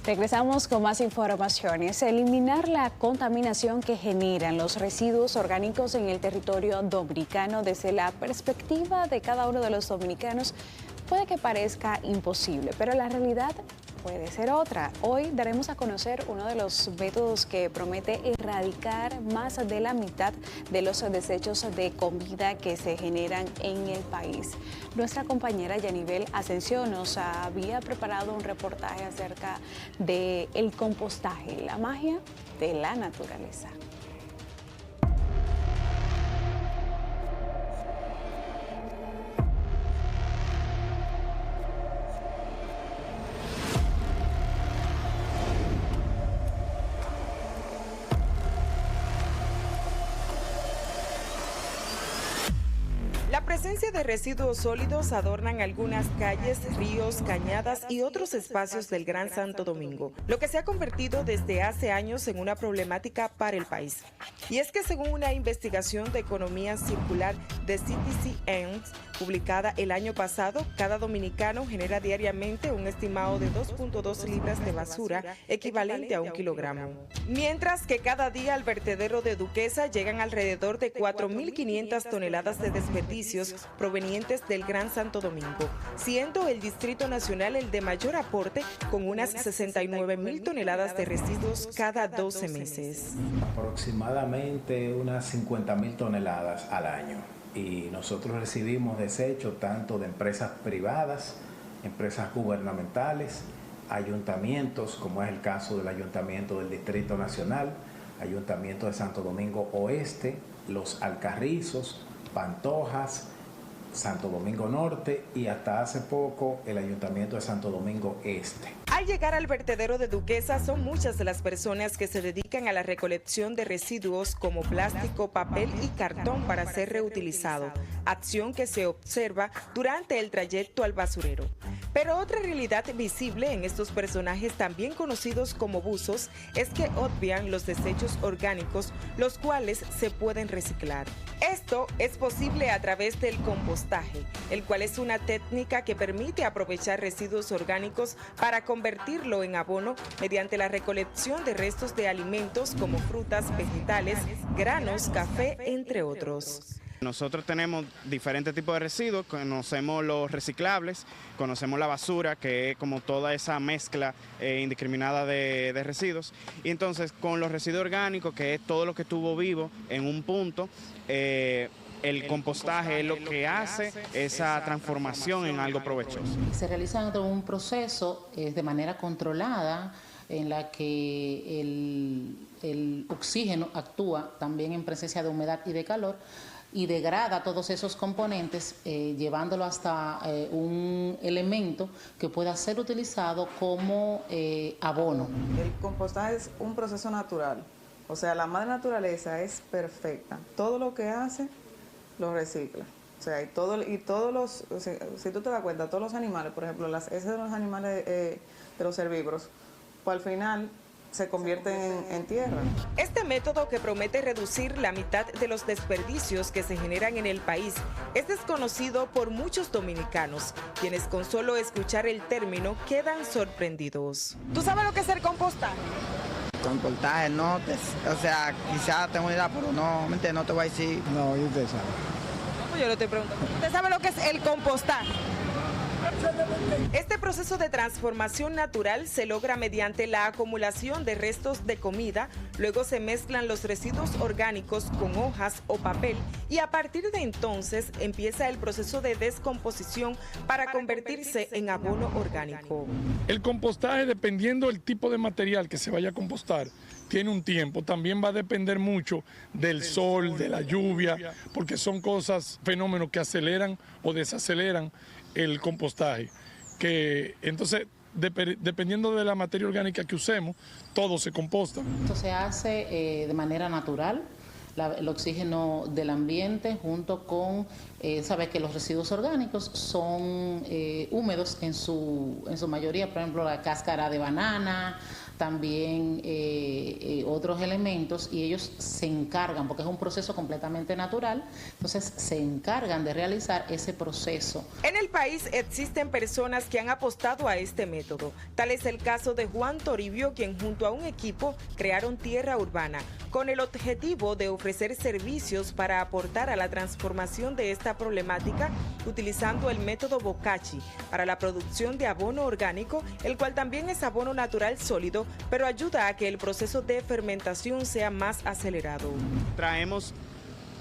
Regresamos con más informaciones. Eliminar la contaminación que generan los residuos orgánicos en el territorio dominicano desde la perspectiva de cada uno de los dominicanos puede que parezca imposible, pero la realidad puede ser otra. Hoy daremos a conocer uno de los métodos que promete erradicar más de la mitad de los desechos de comida que se generan en el país. Nuestra compañera Yanibel Ascensión nos había preparado un reportaje acerca del compostaje, la magia de la naturaleza. La presencia de residuos sólidos adornan algunas calles, ríos, cañadas y otros espacios del Gran Santo Domingo, lo que se ha convertido desde hace años en una problemática para el país. Y es que según una investigación de economía circular de CTC Ends, publicada el año pasado, cada dominicano genera diariamente un estimado de 2.2 libras de basura, equivalente a 1 kilogramo. Mientras que cada día al vertedero de Duquesa llegan alrededor de 4.500 toneladas de desperdicios provenientes del Gran Santo Domingo, siendo el Distrito Nacional el de mayor aporte con unas 69.000 toneladas de residuos cada 12 meses. Aproximadamente unas 50.000 toneladas al año. Y nosotros recibimos desechos tanto de empresas privadas, empresas gubernamentales, ayuntamientos, como es el caso del Ayuntamiento del Distrito Nacional, Ayuntamiento de Santo Domingo Oeste, Los Alcarrizos, Pantojas, Santo Domingo Norte y hasta hace poco el Ayuntamiento de Santo Domingo Este. Al llegar al vertedero de Duquesa son muchas de las personas que se dedican a la recolección de residuos como plástico, papel y cartón para ser reutilizado, acción que se observa durante el trayecto al basurero. Pero otra realidad visible en estos personajes también conocidos como buzos es que obvian los desechos orgánicos, los cuales se pueden reciclar. Esto es posible a través del compostaje, el cual es una técnica que permite aprovechar residuos orgánicos para convertirlo en abono mediante la recolección de restos de alimentos como frutas, vegetales, granos, café, entre otros. Nosotros tenemos diferentes tipos de residuos, conocemos los reciclables, conocemos la basura, que es como toda esa mezcla indiscriminada de residuos, y entonces con los residuos orgánicos, que es todo lo que estuvo vivo en un punto, el compostaje es lo que hace esa transformación en algo provechoso. Se realiza dentro de un proceso de manera controlada, en la que el oxígeno actúa también en presencia de humedad y de calor, y degrada todos esos componentes, llevándolo hasta un elemento que pueda ser utilizado como abono. El compostaje es un proceso natural, o sea, la madre naturaleza es perfecta. Todo lo que hace, lo recicla. O sea, si tú te das cuenta, todos los animales, por ejemplo, las heces de los animales, de los herbívoros, pues al final se convierten en tierra. Este método, que promete reducir la mitad de los desperdicios que se generan en el país, es desconocido por muchos dominicanos, quienes con solo escuchar el término quedan sorprendidos. ¿Tú sabes lo que es el compostaje? Compostaje no, o sea, quizás tengo una idea, pero no te voy a decir. No, y usted sabe. No, pues yo le estoy preguntando. ¿Usted sabe lo que es el compostaje? Este proceso de transformación natural se logra mediante la acumulación de restos de comida, luego se mezclan los residuos orgánicos con hojas o papel y a partir de entonces empieza el proceso de descomposición para convertirse en abono orgánico. El compostaje, dependiendo del tipo de material que se vaya a compostar, tiene un tiempo. También va a depender mucho del sol, de la lluvia, porque son cosas, fenómenos que aceleran o desaceleran el compostaje. Que entonces, dependiendo de la materia orgánica que usemos, todo se composta. Esto se hace de manera natural. El oxígeno del ambiente junto con, sabes que los residuos orgánicos son húmedos en su mayoría, por ejemplo la cáscara de banana, también otros elementos, y ellos se encargan, porque es un proceso completamente natural, entonces se encargan de realizar ese proceso. En el país existen personas que han apostado a este método. Tal es el caso de Juan Toribio, quien junto a un equipo crearon Tierra Urbana, con el objetivo de ofrecer servicios para aportar a la transformación de esta problemática, utilizando el método Bokachi para la producción de abono orgánico, el cual también es abono natural sólido, pero ayuda a que el proceso de fermentación sea más acelerado. Traemos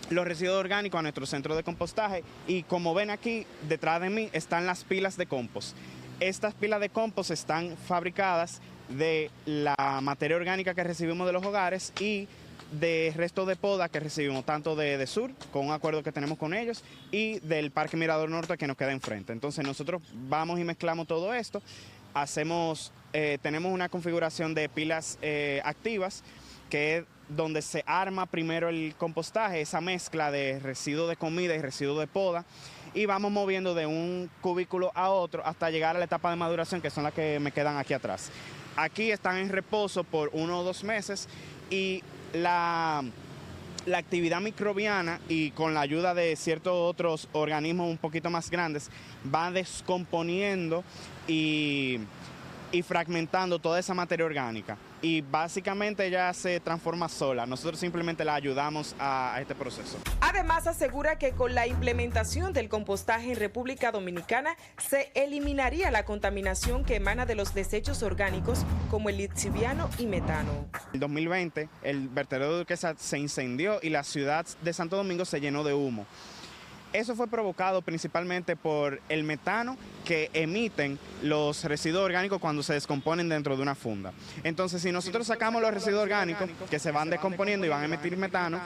los residuos orgánicos a nuestro centro de compostaje y como ven aquí, detrás de mí están las pilas de compost. Estas pilas de compost están fabricadas de la materia orgánica que recibimos de los hogares y de resto de poda que recibimos tanto de Sur, con un acuerdo que tenemos con ellos, y del Parque Mirador Norte que nos queda enfrente. Entonces nosotros vamos y mezclamos todo esto, tenemos una configuración de pilas activas, que es donde se arma primero el compostaje, esa mezcla de residuos de comida y residuos de poda, y vamos moviendo de un cubículo a otro hasta llegar a la etapa de maduración, que son las que me quedan aquí atrás. Aquí están en reposo por 1 o 2 meses y la actividad microbiana, y con la ayuda de ciertos otros organismos un poquito más grandes, va descomponiendo y fragmentando toda esa materia orgánica. Y básicamente ella se transforma sola. Nosotros simplemente la ayudamos a este proceso. Además, asegura que con la implementación del compostaje en República Dominicana se eliminaría la contaminación que emana de los desechos orgánicos como el lixiviano y metano. En el 2020 el vertedero de Duquesa se incendió y la ciudad de Santo Domingo se llenó de humo. Eso fue provocado principalmente por el metano que emiten los residuos orgánicos cuando se descomponen dentro de una funda. Entonces, si nosotros sacamos los residuos orgánicos que se van descomponiendo y van a emitir metano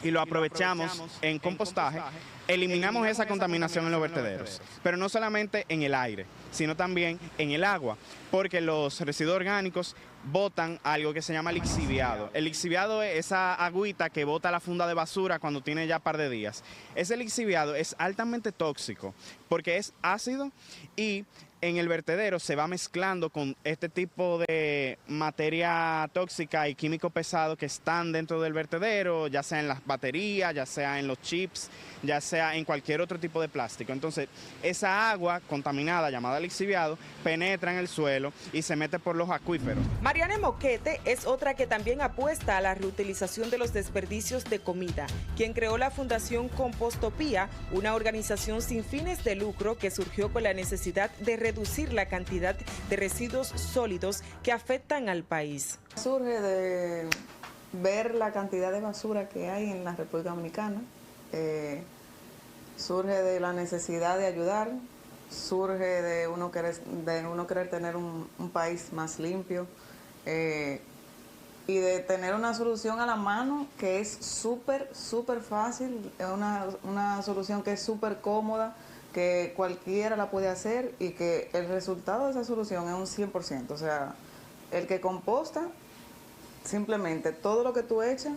y lo aprovechamos en compostaje, eliminamos esa contaminación en los vertederos. Pero no solamente en el aire, sino también en el agua, porque los residuos orgánicos botan algo que se llama lixiviado. El lixiviado es esa agüita que bota la funda de basura cuando tiene ya par de días. Ese lixiviado es altamente tóxico porque es ácido y en el vertedero se va mezclando con este tipo de materia tóxica y químico pesado que están dentro del vertedero, ya sea en las baterías, ya sea en los chips, ya sea en cualquier otro tipo de plástico. Entonces, esa agua contaminada llamada lixiviado penetra en el suelo y se mete por los acuíferos. Mariana Moquete es otra que también apuesta a la reutilización de los desperdicios de comida, quien creó la Fundación Compostopía, una organización sin fines de lucro que surgió con la necesidad de reducir la cantidad de residuos sólidos que afectan al país. Surge de ver la cantidad de basura que hay en la República Dominicana, surge de la necesidad de ayudar, surge de uno querer tener un país más limpio y de tener una solución a la mano que es súper fácil, una solución que es súper cómoda, que cualquiera la puede hacer y que el resultado de esa solución es un 100%. O sea, el que composta, simplemente todo lo que tú echas,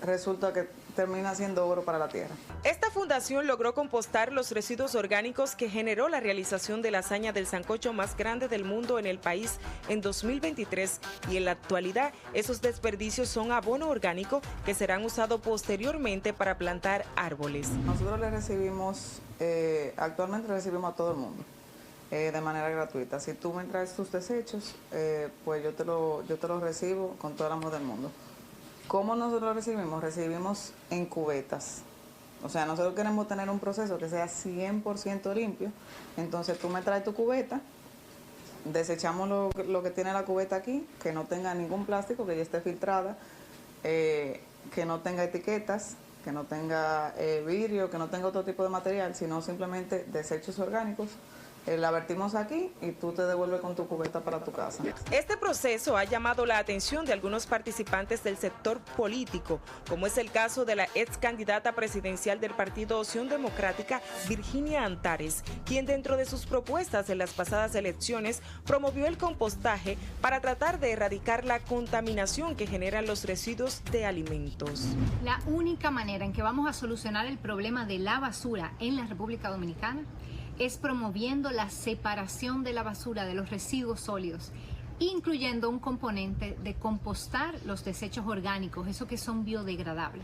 resulta que termina siendo oro para la tierra. Esta fundación logró compostar los residuos orgánicos que generó la realización de la hazaña del sancocho más grande del mundo en el país en 2023 y en la actualidad esos desperdicios son abono orgánico que serán usados posteriormente para plantar árboles. Nosotros le recibimos, actualmente le recibimos a todo el mundo de manera gratuita. Si tú me traes tus desechos, pues yo te lo recibo con todo el amor del mundo. ¿Cómo nosotros lo recibimos? Recibimos en cubetas. O sea, nosotros queremos tener un proceso que sea 100% limpio. Entonces tú me traes tu cubeta, desechamos lo que tiene la cubeta aquí, que no tenga ningún plástico, que ya esté filtrada, que no tenga etiquetas, que no tenga vidrio, que no tenga otro tipo de material, sino simplemente desechos orgánicos. La vertimos aquí y tú te devuelves con tu cubeta para tu casa. Este proceso ha llamado la atención de algunos participantes del sector político, como es el caso de la ex candidata presidencial del Partido Opción Democrática, Virginia Antares, quien dentro de sus propuestas en las pasadas elecciones promovió el compostaje para tratar de erradicar la contaminación que generan los residuos de alimentos. La única manera en que vamos a solucionar el problema de la basura en la República Dominicana es promoviendo la separación de la basura, de los residuos sólidos. incluyendo un componente de compostar los desechos orgánicos, esos que son biodegradables.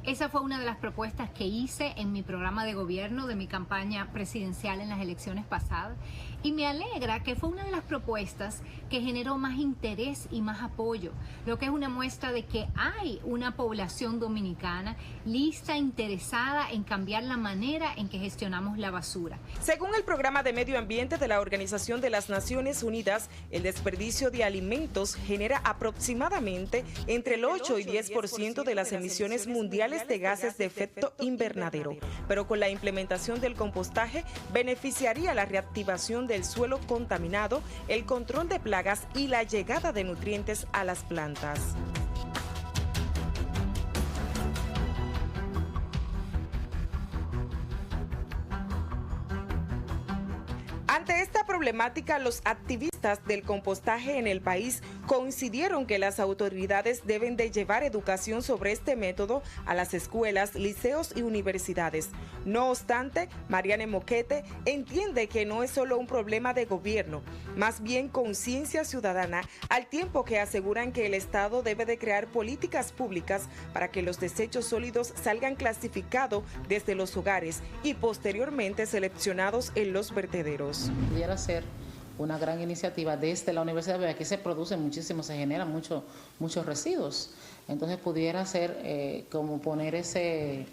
Esa fue una de las propuestas que hice en mi programa de gobierno de mi campaña presidencial en las elecciones pasadas, y me alegra que fue una de las propuestas que generó más interés y más apoyo, lo que es una muestra de que hay una población dominicana lista, interesada en cambiar la manera en que gestionamos la basura. Según el Programa de Medio Ambiente de la Organización de las Naciones Unidas, el desperdicio de alimentos genera aproximadamente entre el 8 y 10% de las emisiones mundiales de gases de efecto invernadero. Pero con la implementación del compostaje beneficiaría la reactivación del suelo contaminado, el control de plagas y la llegada de nutrientes a las plantas. Ante esta problemática, los activistas del compostaje en el país coincidieron que las autoridades deben de llevar educación sobre este método a las escuelas, liceos y universidades. No obstante, Mariane Moquete entiende que no es solo un problema de gobierno, más bien conciencia ciudadana, al tiempo que aseguran que el Estado debe de crear políticas públicas para que los desechos sólidos salgan clasificados desde los hogares y posteriormente seleccionados en los vertederos. Pudiera ser una gran iniciativa desde la universidad, porque aquí se producen muchísimos, se generan muchos residuos. Entonces pudiera ser como poner esa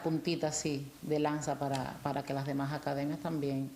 puntita así de lanza para que las demás academias también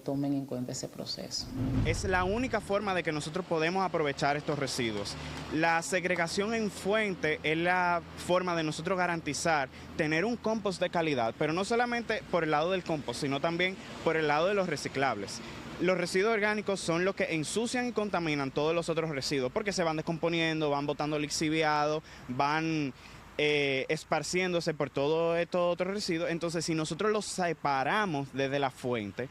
tomen en cuenta ese proceso. Es la única forma de que nosotros podemos aprovechar estos residuos. La segregación en fuente es la forma de nosotros garantizar tener un compost de calidad, pero no solamente por el lado del compost, sino también por el lado de los reciclables. Los residuos orgánicos son los que ensucian y contaminan todos los otros residuos, porque se van descomponiendo, van botando lixiviado, van esparciéndose por todo estos otros residuos. Entonces, si nosotros los separamos desde la fuente,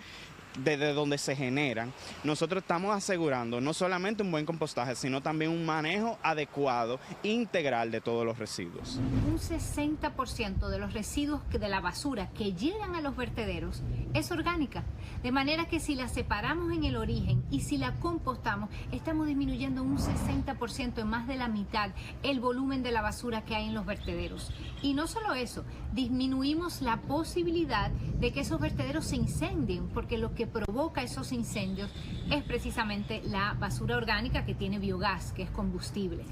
desde donde se generan, nosotros estamos asegurando no solamente un buen compostaje, sino también un manejo adecuado, integral de todos los residuos. Un 60% de los residuos de la basura que llegan a los vertederos es orgánica, de manera que si la separamos en el origen y si la compostamos, estamos disminuyendo un 60%, en más de la mitad, el volumen de la basura que hay en los vertederos. Y no solo eso, disminuimos la posibilidad de que esos vertederos se incendien, porque lo que provoca esos incendios es precisamente la basura orgánica que tiene biogás, que es combustible.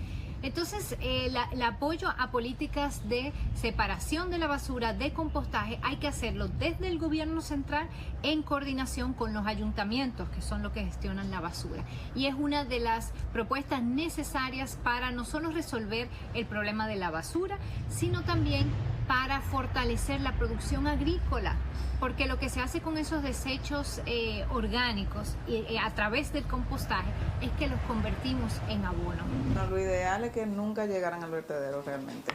Entonces, el apoyo a políticas de separación de la basura, de compostaje, hay que hacerlo desde el gobierno central en coordinación con los ayuntamientos, que son los que gestionan la basura. Y es una de las propuestas necesarias para no solo resolver el problema de la basura, sino también para fortalecer la producción agrícola, porque lo que se hace con esos desechos orgánicos a través del compostaje es que los convertimos en abono. No, lo ideal es que nunca llegaran al vertedero realmente.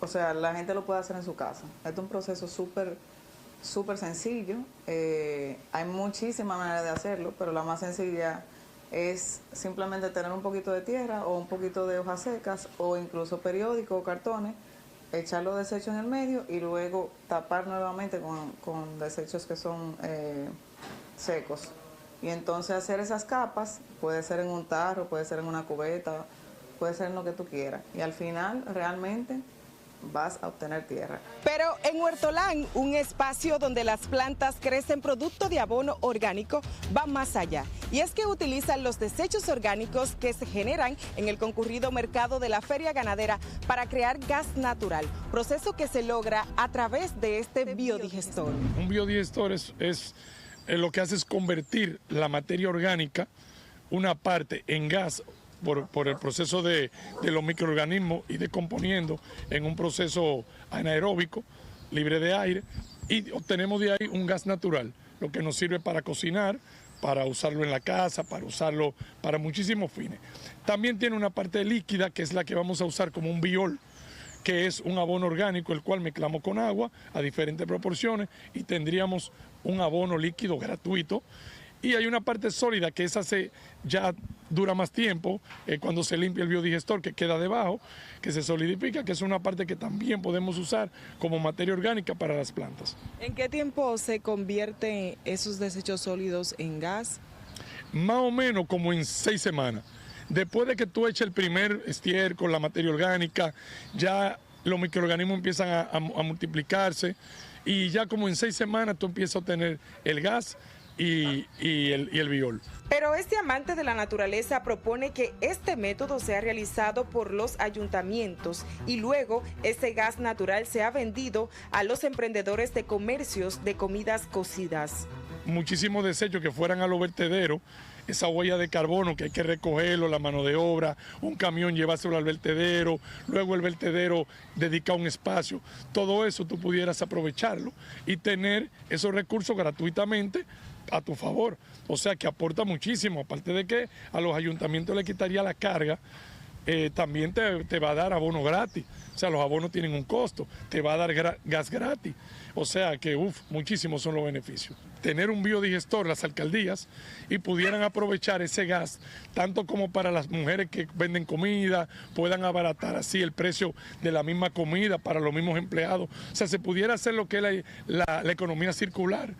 O sea, la gente lo puede hacer en su casa. Este es un proceso súper sencillo. Hay muchísimas maneras de hacerlo, pero la más sencilla es simplemente tener un poquito de tierra o un poquito de hojas secas o incluso periódico o cartones, echar los desechos en el medio y luego tapar nuevamente con desechos que son secos. Y entonces hacer esas capas, puede ser en un tarro, puede ser en una cubeta, puede ser en lo que tú quieras. Y al final realmente vas a obtener tierra. Pero en Huertolán, un espacio donde las plantas crecen producto de abono orgánico, va más allá. Y es que utilizan los desechos orgánicos que se generan en el concurrido mercado de la Feria Ganadera para crear gas natural, proceso que se logra a través de este biodigestor. Un biodigestor es lo que hace es convertir la materia orgánica, una parte, en gas, por el proceso de los microorganismos y decomponiendo en un proceso anaeróbico, libre de aire, y obtenemos de ahí un gas natural, lo que nos sirve para cocinar, para usarlo en la casa, para usarlo para muchísimos fines. También tiene una parte líquida, que es la que vamos a usar como un biol, que es un abono orgánico, el cual mezclamos con agua a diferentes proporciones y tendríamos un abono líquido gratuito. Y hay una parte sólida que esa ya dura más tiempo, cuando se limpia el biodigestor que queda debajo, que se solidifica, que es una parte que también podemos usar como materia orgánica para las plantas. ¿En qué tiempo se convierten esos desechos sólidos en gas? Más o menos como en 6 semanas. Después de que tú eches el primer estiércol, la materia orgánica, ya los microorganismos empiezan a multiplicarse y ya como en 6 semanas tú empiezas a obtener el gas y el biol. Pero este amante de la naturaleza propone que este método sea realizado por los ayuntamientos y luego ese gas natural sea vendido a los emprendedores de comercios de comidas cocidas. Muchísimos desechos que fueran a los vertederos, esa huella de carbono que hay que recogerlo, la mano de obra, un camión llevárselo al vertedero, luego el vertedero dedica un espacio, todo eso tú pudieras aprovecharlo y tener esos recursos gratuitamente a tu favor. O sea que aporta muchísimo, aparte de que a los ayuntamientos le quitaría la carga, también te va a dar abono gratis. O sea, los abonos tienen un costo, te va a dar gas gratis. O sea que, muchísimos son los beneficios. Tener un biodigestor, las alcaldías, y pudieran aprovechar ese gas, tanto como para las mujeres que venden comida, puedan abaratar así el precio de la misma comida para los mismos empleados. O sea, se pudiera hacer lo que es la economía circular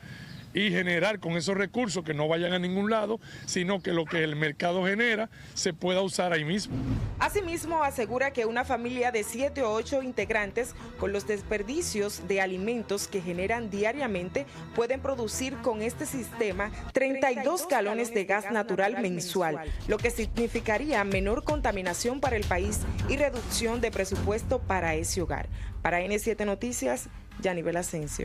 y generar con esos recursos que no vayan a ningún lado, sino que lo que el mercado genera se pueda usar ahí mismo. Asimismo, asegura que una familia de 7 o 8 integrantes con los desperdicios de alimentos que generan diariamente pueden producir con este sistema 32 galones de gas natural mensual, lo que significaría menor contaminación para el país y reducción de presupuesto para ese hogar. Para N7 Noticias, Yanibel Asensio.